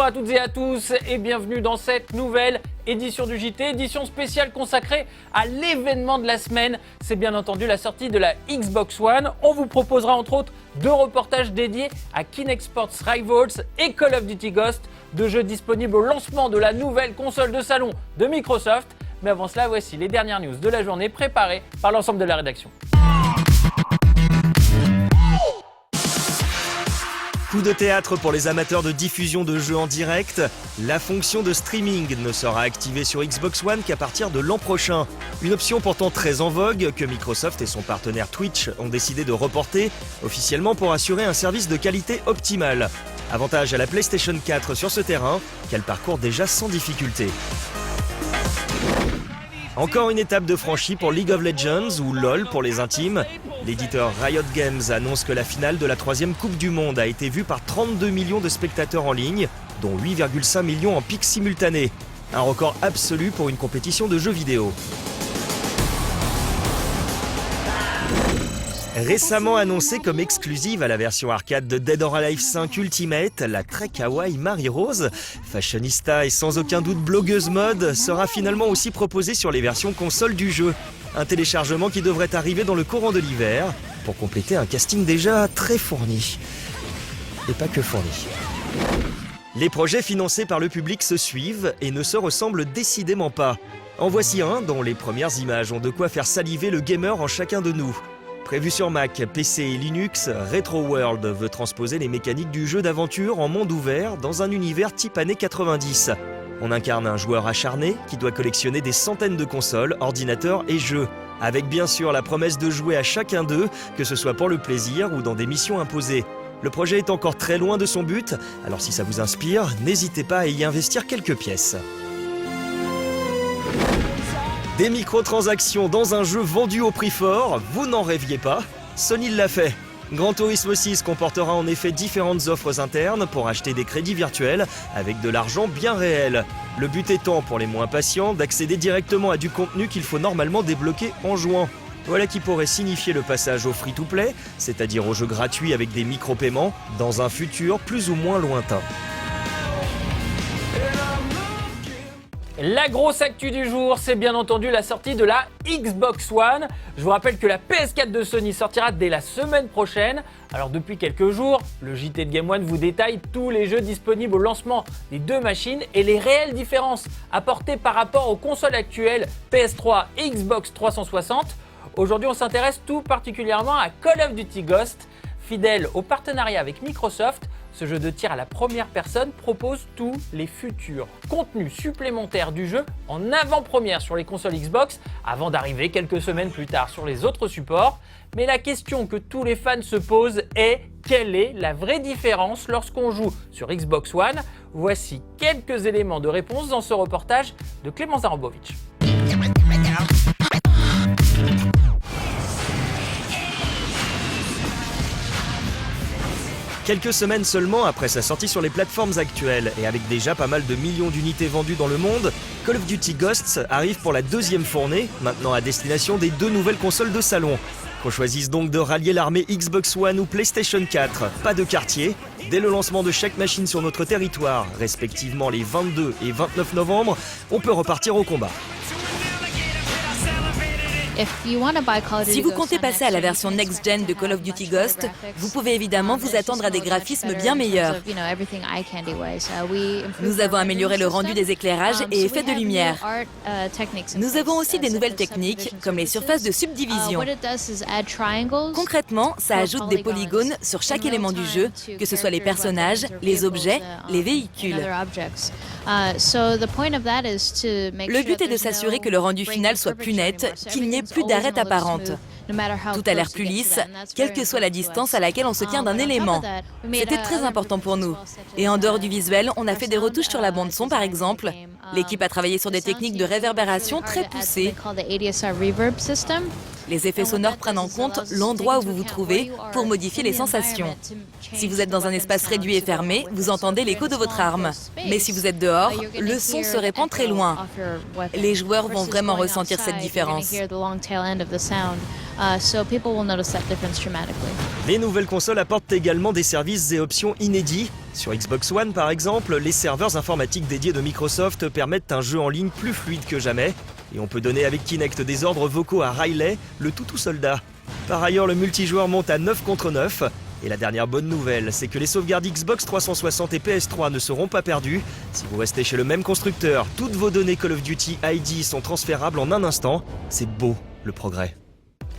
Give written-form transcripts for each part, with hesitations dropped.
Bonjour à toutes et à tous et bienvenue dans cette nouvelle édition du JT, édition spéciale consacrée à l'événement de la semaine. C'est bien entendu la sortie de la Xbox One. On vous proposera entre autres 2 reportages dédiés à Kinect Sports Rivals et Call of Duty Ghosts, 2 jeux disponibles au lancement de la nouvelle console de salon de Microsoft. Mais avant cela, voici les dernières news de la journée préparées par l'ensemble de la rédaction. Coup de théâtre pour les amateurs de diffusion de jeux en direct. La fonction de streaming ne sera activée sur Xbox One qu'à partir de l'an prochain. Une option pourtant très en vogue que Microsoft et son partenaire Twitch ont décidé de reporter officiellement pour assurer un service de qualité optimale. Avantage à la PlayStation 4 sur ce terrain qu'elle parcourt déjà sans difficulté. Encore une étape de franchie pour League of Legends ou LoL pour les intimes. L'éditeur Riot Games annonce que la finale de la 3e Coupe du Monde a été vue par 32 millions de spectateurs en ligne, dont 8,5 millions en pic simultané. Un record absolu pour une compétition de jeux vidéo. Récemment annoncée comme exclusive à la version arcade de Dead or Alive 5 Ultimate, la très kawaii Marie-Rose, fashionista et sans aucun doute blogueuse mode, sera finalement aussi proposée sur les versions console du jeu. Un téléchargement qui devrait arriver dans le courant de l'hiver, pour compléter un casting déjà très fourni. Et pas que fourni. Les projets financés par le public se suivent et ne se ressemblent décidément pas. En voici un dont les premières images ont de quoi faire saliver le gamer en chacun de nous. Prévu sur Mac, PC et Linux, Retro World veut transposer les mécaniques du jeu d'aventure en monde ouvert dans un univers type années 90. On incarne un joueur acharné qui doit collectionner des centaines de consoles, ordinateurs et jeux, avec bien sûr la promesse de jouer à chacun d'eux, que ce soit pour le plaisir ou dans des missions imposées. Le projet est encore très loin de son but, alors si ça vous inspire, n'hésitez pas à y investir quelques pièces. Des microtransactions dans un jeu vendu au prix fort, vous n'en rêviez pas? Sony l'a fait. Gran Turismo 6 comportera en effet différentes offres internes pour acheter des crédits virtuels avec de l'argent bien réel. Le but étant, pour les moins patients, d'accéder directement à du contenu qu'il faut normalement débloquer en jouant. Voilà qui pourrait signifier le passage au free-to-play, c'est-à-dire aux jeux gratuits avec des micro-paiements, dans un futur plus ou moins lointain. La grosse actu du jour, c'est bien entendu la sortie de la Xbox One. Je vous rappelle que la PS4 de Sony sortira dès la semaine prochaine. Alors depuis quelques jours, le JT de Game One vous détaille tous les jeux disponibles au lancement des 2 machines et les réelles différences apportées par rapport aux consoles actuelles PS3 et Xbox 360. Aujourd'hui, on s'intéresse tout particulièrement à Call of Duty Ghosts. Fidèle au partenariat avec Microsoft, ce jeu de tir à la première personne propose tous les futurs contenus supplémentaires du jeu en avant-première sur les consoles Xbox avant d'arriver quelques semaines plus tard sur les autres supports. Mais la question que tous les fans se posent est: quelle est la vraie différence lorsqu'on joue sur Xbox One? Voici quelques éléments de réponse dans ce reportage de Clément Zarambovitch. Quelques semaines seulement après sa sortie sur les plateformes actuelles et avec déjà pas mal de millions d'unités vendues dans le monde, Call of Duty Ghosts arrive pour la 2e fournée, maintenant à destination des 2 nouvelles consoles de salon. Qu'on choisisse donc de rallier l'armée Xbox One ou PlayStation 4, pas de quartier. Dès le lancement de chaque machine sur notre territoire, respectivement les 22 et 29 novembre, on peut repartir au combat. Si vous comptez passer à la version next-gen de Call of Duty Ghosts, vous pouvez évidemment vous attendre à des graphismes bien meilleurs. Nous avons amélioré le rendu des éclairages et effets de lumière. Nous avons aussi des nouvelles techniques, comme les surfaces de subdivision. Concrètement, ça ajoute des polygones sur chaque élément du jeu, que ce soit les personnages, les objets, les véhicules. Le but est de s'assurer que le rendu final soit plus net, qu'il n'y ait plus d'arêtes apparentes. Tout a l'air plus lisse, quelle que soit la distance à laquelle on se tient d'un élément. C'était très important pour nous. Et en dehors du visuel, on a fait des retouches sur la bande-son par exemple. L'équipe a travaillé sur des techniques de réverbération très poussées. Les effets sonores prennent en compte l'endroit où vous vous trouvez pour modifier les sensations. Si vous êtes dans un espace réduit et fermé, vous entendez l'écho de votre arme. Mais si vous êtes dehors, le son se répand très loin. Les joueurs vont vraiment ressentir cette différence. Les nouvelles consoles apportent également des services et options inédits. Sur Xbox One par exemple, les serveurs informatiques dédiés de Microsoft permettent un jeu en ligne plus fluide que jamais. Et on peut donner avec Kinect des ordres vocaux à Riley, le toutou soldat. Par ailleurs, le multijoueur monte à 9 contre 9. Et la dernière bonne nouvelle, c'est que les sauvegardes Xbox 360 et PS3 ne seront pas perdues. Si vous restez chez le même constructeur, toutes vos données Call of Duty ID sont transférables en un instant. C'est beau, le progrès.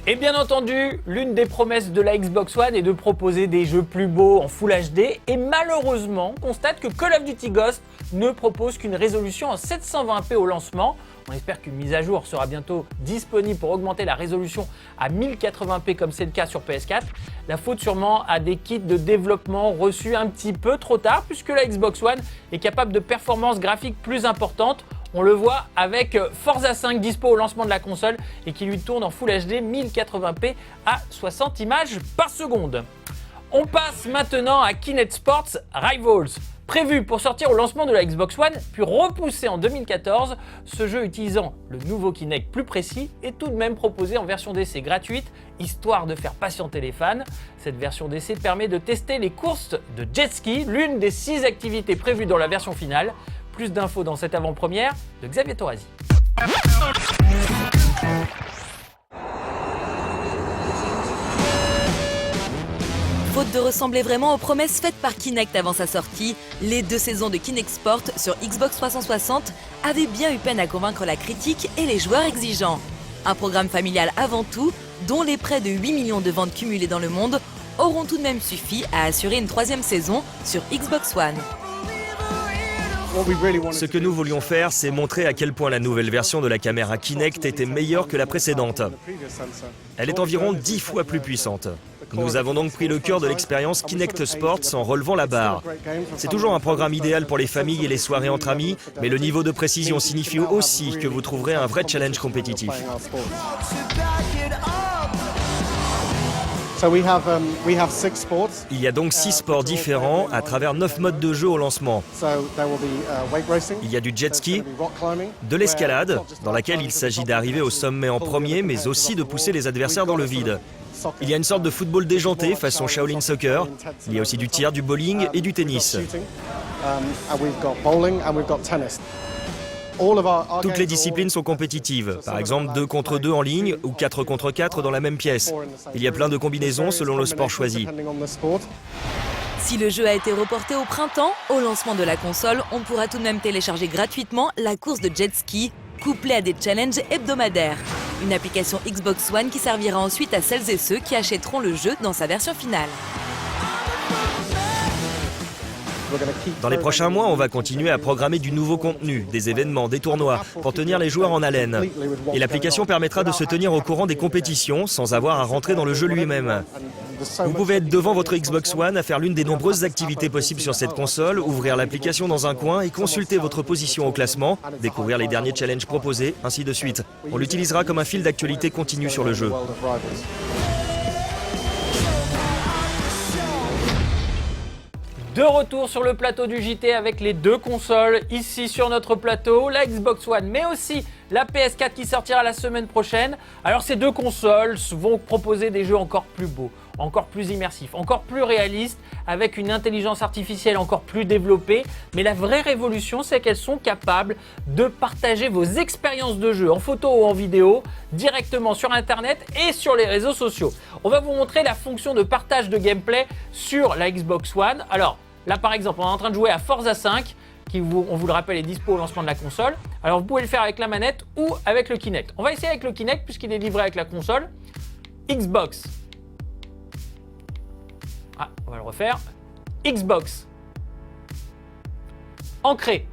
Et bien entendu, l'une des promesses de la Xbox One est de proposer des jeux plus beaux en Full HD et malheureusement, on constate que Call of Duty Ghost ne propose qu'une résolution en 720p au lancement. On espère qu'une mise à jour sera bientôt disponible pour augmenter la résolution à 1080p comme c'est le cas sur PS4. La faute sûrement à des kits de développement reçus un petit peu trop tard puisque la Xbox One est capable de performances graphiques plus importantes. On le voit avec Forza 5 dispo au lancement de la console et qui lui tourne en Full HD 1080p à 60 images par seconde. On passe maintenant à Kinect Sports Rivals. Prévu pour sortir au lancement de la Xbox One, puis repoussé en 2014, ce jeu utilisant le nouveau Kinect plus précis est tout de même proposé en version d'essai gratuite, histoire de faire patienter les fans. Cette version d'essai permet de tester les courses de jet ski, l'une des 6 activités prévues dans la version finale. Plus d'infos dans cette avant-première de Xavier Torazi. Faute de ressembler vraiment aux promesses faites par Kinect avant sa sortie, les 2 saisons de Kinect Sport sur Xbox 360 avaient bien eu peine à convaincre la critique et les joueurs exigeants. Un programme familial avant tout, dont les près de 8 millions de ventes cumulées dans le monde auront tout de même suffi à assurer une 3e saison sur Xbox One. Ce que nous voulions faire, c'est montrer à quel point la nouvelle version de la caméra Kinect était meilleure que la précédente. Elle est environ 10 fois plus puissante. Nous avons donc pris le cœur de l'expérience Kinect Sports en relevant la barre. C'est toujours un programme idéal pour les familles et les soirées entre amis, mais le niveau de précision signifie aussi que vous trouverez un vrai challenge compétitif. Il y a donc 6 sports différents à travers 9 modes de jeu au lancement. Il y a du jet ski, de l'escalade, dans laquelle il s'agit d'arriver au sommet en premier, mais aussi de pousser les adversaires dans le vide. Il y a une sorte de football déjanté façon Shaolin Soccer. Il y a aussi du tir, du bowling et du tennis. Toutes les disciplines sont compétitives, par exemple 2 contre 2 en ligne ou 4 contre 4 dans la même pièce. Il y a plein de combinaisons selon le sport choisi. Si le jeu a été reporté au printemps, au lancement de la console, on pourra tout de même télécharger gratuitement la course de jet ski, couplée à des challenges hebdomadaires. Une application Xbox One qui servira ensuite à celles et ceux qui achèteront le jeu dans sa version finale. Dans les prochains mois, on va continuer à programmer du nouveau contenu, des événements, des tournois, pour tenir les joueurs en haleine. Et l'application permettra de se tenir au courant des compétitions sans avoir à rentrer dans le jeu lui-même. Vous pouvez être devant votre Xbox One à faire l'une des nombreuses activités possibles sur cette console, ouvrir l'application dans un coin et consulter votre position au classement, découvrir les derniers challenges proposés, ainsi de suite. On l'utilisera comme un fil d'actualité continu sur le jeu. De retour sur le plateau du JT avec les 2 consoles ici sur notre plateau, la Xbox One mais aussi la PS4 qui sortira la semaine prochaine. Alors ces 2 consoles vont proposer des jeux encore plus beaux, encore plus immersifs, encore plus réalistes, avec une intelligence artificielle encore plus développée. Mais la vraie révolution, c'est qu'elles sont capables de partager vos expériences de jeu en photo ou en vidéo directement sur Internet et sur les réseaux sociaux. On va vous montrer la fonction de partage de gameplay sur la Xbox One. Alors là par exemple, on est en train de jouer à Forza 5, qui, on vous le rappelle, est dispo au lancement de la console. Alors vous pouvez le faire avec la manette ou avec le Kinect. On va essayer avec le Kinect puisqu'il est livré avec la console. Xbox. Ah, on va le refaire. Xbox. Ancré.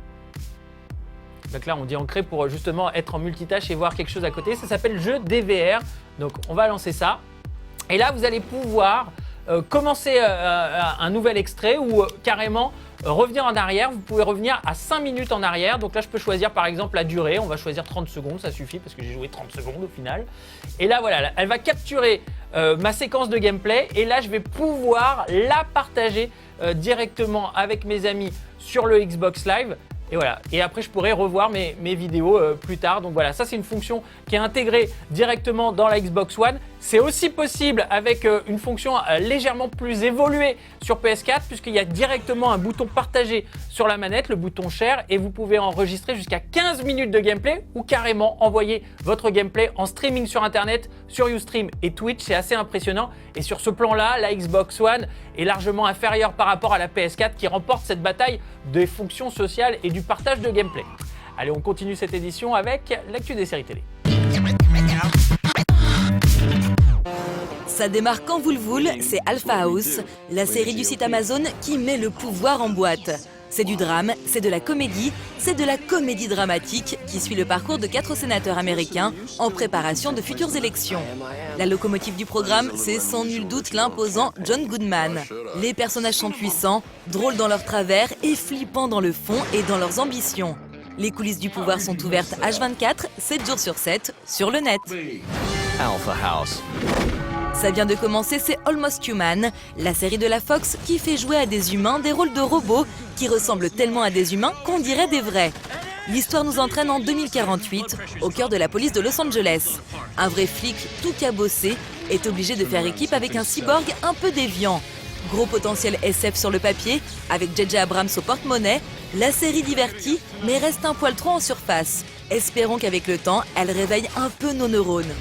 Donc là, on dit ancré pour justement être en multitâche et voir quelque chose à côté. Ça s'appelle jeu DVR. Donc on va lancer ça. Et là, vous allez pouvoir commencer un nouvel extrait ou carrément revenir en arrière. Vous pouvez revenir à 5 minutes en arrière. Donc là, je peux choisir par exemple la durée. On va choisir 30 secondes, ça suffit parce que j'ai joué 30 secondes au final. Et là, voilà, elle va capturer ma séquence de gameplay. Et là, je vais pouvoir la partager directement avec mes amis sur le Xbox Live. Et voilà. Et après, je pourrais revoir mes vidéos plus tard. Donc voilà, ça c'est une fonction qui est intégrée directement dans la Xbox One. C'est aussi possible avec une fonction légèrement plus évoluée sur PS4 puisqu'il y a directement un bouton partagé sur la manette, le bouton Share, et vous pouvez enregistrer jusqu'à 15 minutes de gameplay ou carrément envoyer votre gameplay en streaming sur Internet, sur Ustream et Twitch. C'est assez impressionnant. Et sur ce plan-là, la Xbox One est largement inférieure par rapport à la PS4 qui remporte cette bataille des fonctions sociales et du partage de gameplay. Allez, on continue cette édition avec l'actu des séries télé. Ça démarre quand vous le voulez, c'est Alpha House, la série du site Amazon qui met le pouvoir en boîte. C'est du drame, c'est de la comédie, c'est de la comédie dramatique qui suit le parcours de 4 sénateurs américains en préparation de futures élections. La locomotive du programme, c'est sans nul doute l'imposant John Goodman. Les personnages sont puissants, drôles dans leurs travers et flippants dans le fond et dans leurs ambitions. Les coulisses du pouvoir sont ouvertes H24, 7 jours sur 7, sur le net. Alpha House. Ça vient de commencer, c'est Almost Human, la série de la Fox qui fait jouer à des humains des rôles de robots qui ressemblent tellement à des humains qu'on dirait des vrais. L'histoire nous entraîne en 2048, au cœur de la police de Los Angeles. Un vrai flic tout cabossé est obligé de faire équipe avec un cyborg un peu déviant. Gros potentiel SF sur le papier, avec J.J. Abrams au porte-monnaie, la série divertit, mais reste un poil trop en surface. Espérons qu'avec le temps, elle réveille un peu nos neurones.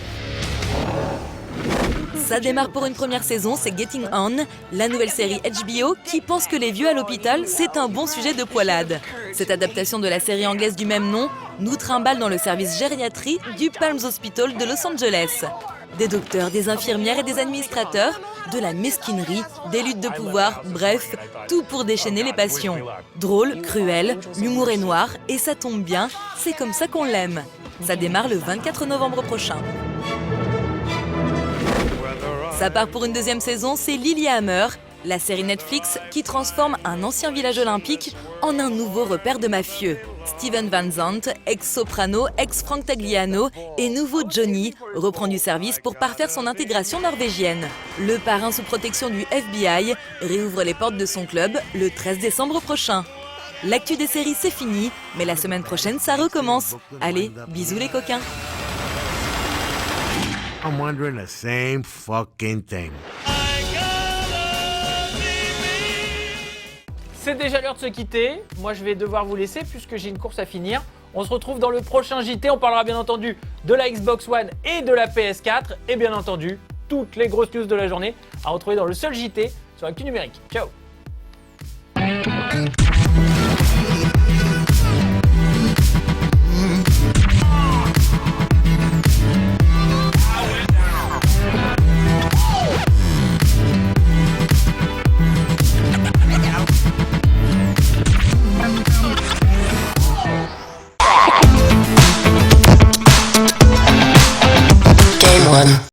Ça démarre pour une première saison, c'est Getting On, la nouvelle série HBO qui pense que les vieux à l'hôpital, c'est un bon sujet de poilade. Cette adaptation de la série anglaise du même nom nous trimballe dans le service gériatrie du Palms Hospital de Los Angeles. Des docteurs, des infirmières et des administrateurs, de la mesquinerie, des luttes de pouvoir, bref, tout pour déchaîner les passions. Drôle, cruel, l'humour est noir et ça tombe bien, c'est comme ça qu'on l'aime. Ça démarre le 24 novembre prochain. Ça part pour une deuxième saison, c'est Lilyhammer, la série Netflix qui transforme un ancien village olympique en un nouveau repère de mafieux. Steven Van Zandt, ex-soprano, ex-Frank Tagliano et nouveau Johnny reprend du service pour parfaire son intégration norvégienne. Le parrain sous protection du FBI réouvre les portes de son club le 13 décembre prochain. L'actu des séries c'est fini, mais la semaine prochaine ça recommence. Allez, bisous les coquins. I'm wondering the same fucking thing. C'est déjà l'heure de se quitter. Moi, je vais devoir vous laisser puisque j'ai une course à finir. On se retrouve dans le prochain JT. On parlera bien entendu de la Xbox One et de la PS4. Et bien entendu, toutes les grosses news de la journée à retrouver dans le seul JT sur Actu Numérique. Ciao! Game one.